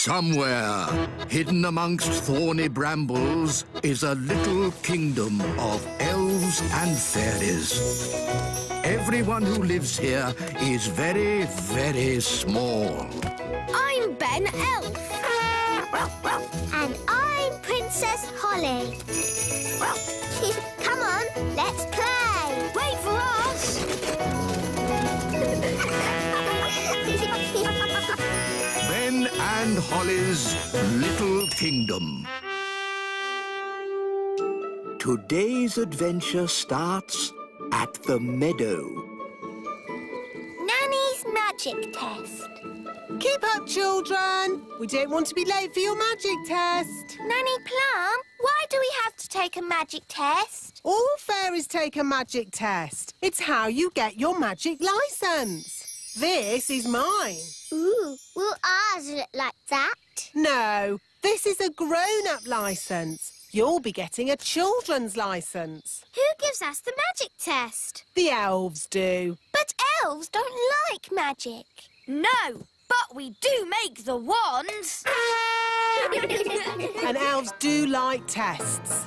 Somewhere, hidden amongst thorny brambles, is a little kingdom of elves and fairies. Everyone who lives here is very, very small. I'm Ben Elf. And I'm Princess Holly. Come on, let's play. Wait for us. Ben and Holly's Little Kingdom. Today's adventure starts at the meadow. Nanny's magic test. Keep up, children. We don't want to be late for your magic test. Nanny Plum, why do we have to take a magic test? All fairies take a magic test. It's how you get your magic licence. This is mine. Ooh, will ours look like that? No, this is a grown-up licence. You'll be getting a children's licence. Who gives us the magic test? The elves do. But elves don't like magic. No, but we do make the wands. And elves do like tests.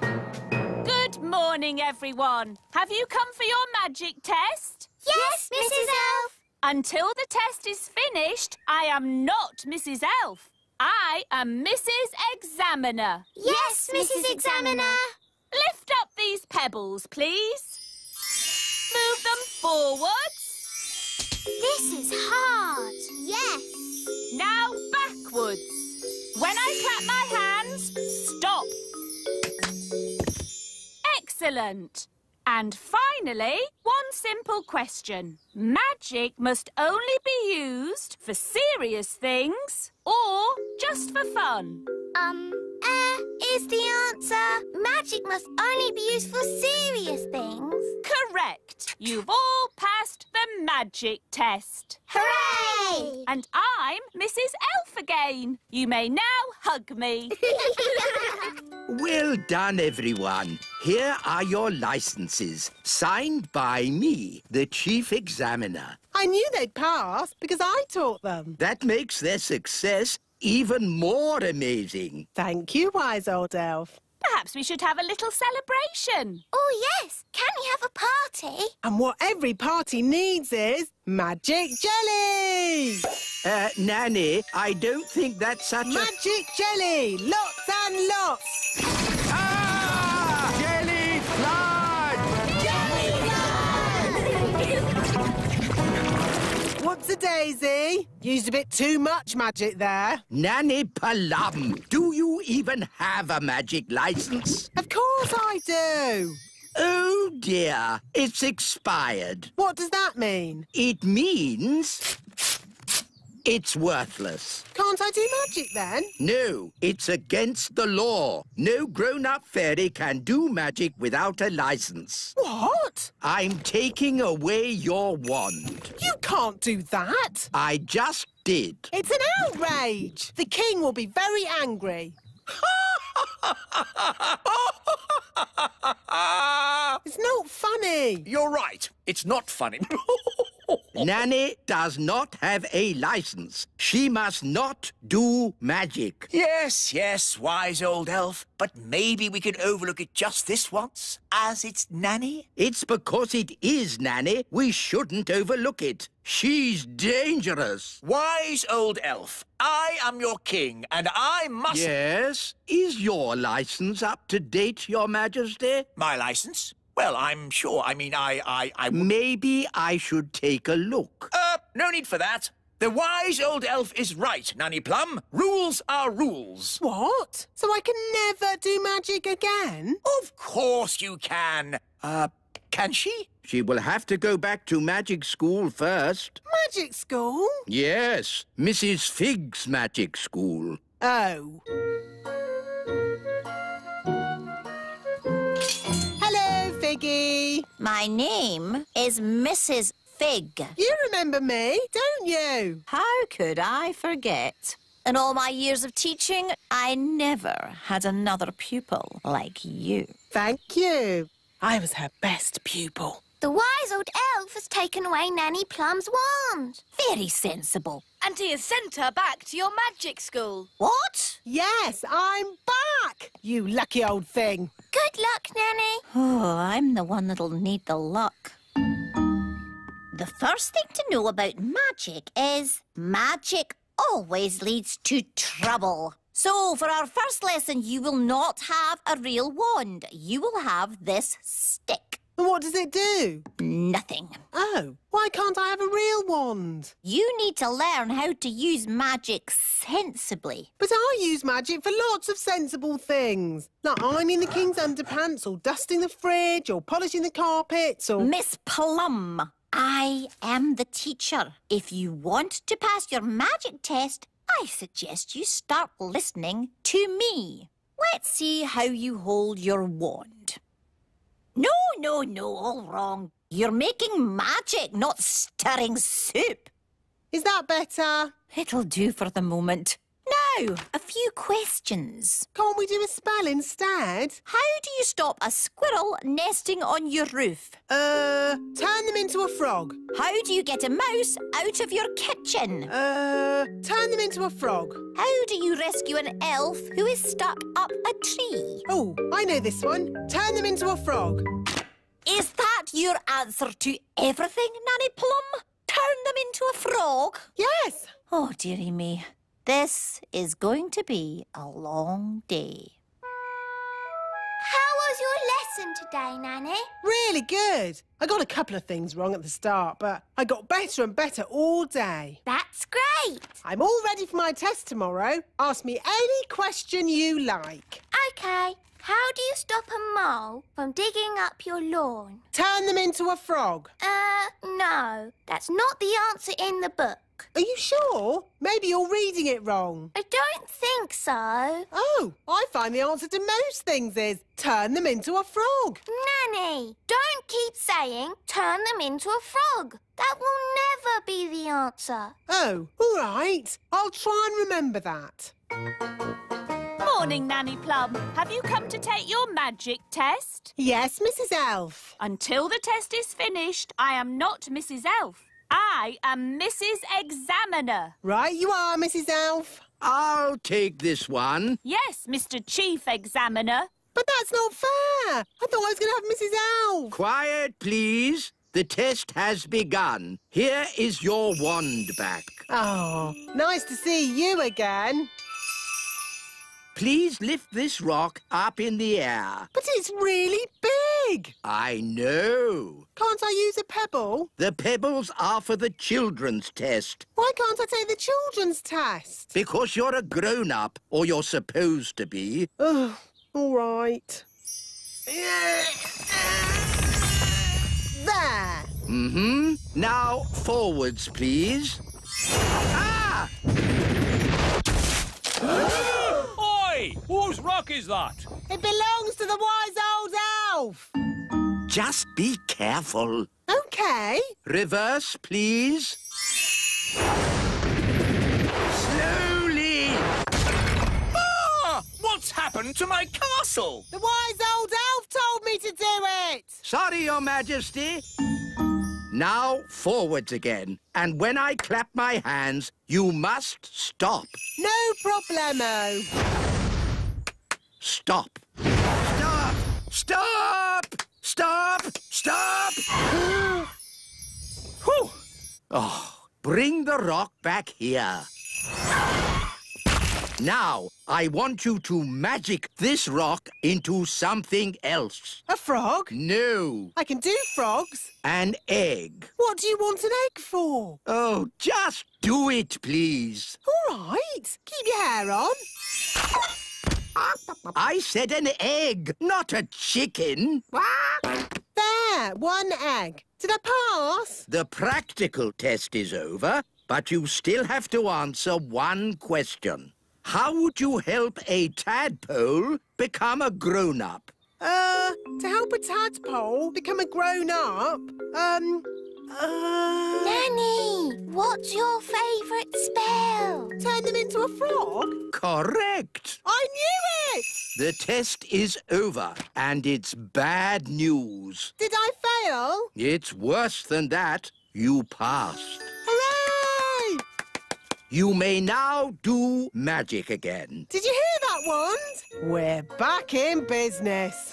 Good morning, everyone. Have you come for your magic test? Yes, Mrs. Elf. Until the test is finished, I am not Mrs. Elf. I am Mrs. Examiner. Yes, Mrs. Examiner. Lift up these pebbles, please. Move them forwards. This is hard. Yes. Now backwards. When I clap my hands, stop. Excellent. And finally, one simple question. Magic must only be used for serious things or just for fun? Is the answer magic must only be used for serious things? Correct. You've all passed the magic test. Hooray! And I'm Mrs. Elf again. You may now hug me. Well done, everyone. Here are your licenses, signed by me, the Chief Examiner. I knew they'd pass because I taught them. That makes their success even more amazing. Thank you, wise old elf. Perhaps we should have a little celebration. Oh, yes. Can we have a party? And what every party needs is magic jelly! Nanny, I don't think that's such Magic jelly! Lots and lots! Ah! Jelly flood! What's a daisy? Used a bit too much magic there. Nanny Plum, do you even have a magic license? Of course I do. Oh, dear. It's expired. What does that mean? It means it's worthless. Can't I do magic then? No, it's against the law. No grown-up fairy can do magic without a license. What? I'm taking away your wand. You can't do that. I just did. It's an outrage. The king will be very angry. It's not funny. You're right. It's not funny. Nanny does not have a license. She must not do magic. Yes, wise old elf. But maybe we can overlook it just this once, as it's Nanny. It's because it is Nanny we shouldn't overlook it. She's dangerous. Wise old elf, I am your king, and I must... Yes? Is your license up to date, Your Majesty? My license? Well, I'm sure. I mean, I... Maybe I should take a look. No need for that. The wise old elf is right, Nanny Plum. Rules are rules. What? So I can never do magic again? Of course you can. Can she? She will have to go back to magic school first. Magic school? Yes, Mrs. Fig's magic school. Oh. Hello, Figgy. My name is Mrs. Fig. You remember me, don't you? How could I forget? In all my years of teaching, I never had another pupil like you. Thank you. I was her best pupil. The wise old elf has taken away Nanny Plum's wand. Very sensible. And he has sent her back to your magic school. What? Yes, I'm back, you lucky old thing. Good luck, Nanny. Oh, I'm the one that'll need the luck. The first thing to know about magic is magic always leads to trouble. So, for our first lesson, you will not have a real wand. You will have this stick. And what does it do? Nothing. Oh, why can't I have a real wand? You need to learn how to use magic sensibly. But I use magic for lots of sensible things. Like ironing the king's underpants, or dusting the fridge, or polishing the carpets, or... Miss Plum, I am the teacher. If you want to pass your magic test, I suggest you start listening to me. Let's see how you hold your wand. No, all wrong. You're making magic, not stirring soup. Is that better? It'll do for the moment. Now, a few questions. Can't we do a spell instead? How do you stop a squirrel nesting on your roof? Turn them into a frog. How do you get a mouse out of your kitchen? Turn them into a frog. How do you rescue an elf who is stuck up a tree? Oh, I know this one. Turn them into a frog. Is that your answer to everything, Nanny Plum? Turn them into a frog? Yes. Oh, dearie me. This is going to be a long day. How was your lesson today, Nanny? Really good. I got a couple of things wrong at the start, but I got better and better all day. That's great. I'm all ready for my test tomorrow. Ask me any question you like. OK. How do you stop a mole from digging up your lawn? Turn them into a frog. No. That's not the answer in the book. Are you sure? Maybe you're reading it wrong. I don't think so. Oh, I find the answer to most things is turn them into a frog. Nanny, don't keep saying turn them into a frog. That will never be the answer. Oh, all right. I'll try and remember that. Morning, Nanny Plum. Have you come to take your magic test? Yes, Mrs. Elf. Until the test is finished, I am not Mrs. Elf. I am Mrs. Examiner. Right you are, Mrs. Elf. I'll take this one. Yes, Mr. Chief Examiner. But that's not fair. I thought I was going to have Mrs. Elf. Quiet, please. The test has begun. Here is your wand back. Oh, nice to see you again. Please lift this rock up in the air. But it's really big. I know. Can't I use a pebble? The pebbles are for the children's test. Why can't I take the children's test? Because you're a grown-up, or you're supposed to be. Oh, all right. There. Mm-hmm. Now, forwards, please. Ah! Oi! Whose rock is that? It belongs to the wise old elf. Just be careful. OK. Reverse, please. Slowly. Ah! What's happened to my castle? The wise old elf told me to do it. Sorry, Your Majesty. Now, forwards again. And when I clap my hands, you must stop. No problemo. Stop. Stop! Stop! Stop! Stop! Whew. Oh, bring the rock back here. Now, I want you to magic this rock into something else. A frog? No, I can do frogs. an egg. What do you want an egg for? Oh, just do it, please. All right. Keep your hair on. I said an egg, not a chicken. There, one egg. Did I pass? The practical test is over, but you still have to answer one question. How would you help a tadpole become a grown-up? To help a tadpole become a grown-up, Nanny, what's your favourite spell? turn them into a frog? Correct. I knew it! The test is over, and it's bad news. Did I fail? It's worse than that. You passed. Hooray! You may now do magic again. Did you hear that, Wand? We're back in business.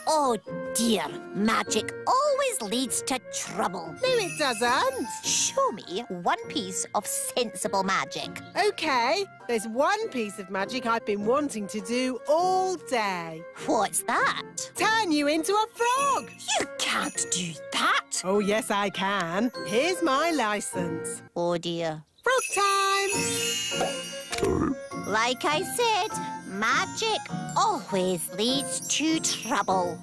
Oh dear, magic always leads to trouble. No, it doesn't. Show me one piece of sensible magic. OK, there's one piece of magic I've been wanting to do all day. What's that? Turn you into a frog. You can't do that. Oh, yes, I can. Here's my licence. Oh dear. Frog time! Like I said, magic always leads to trouble.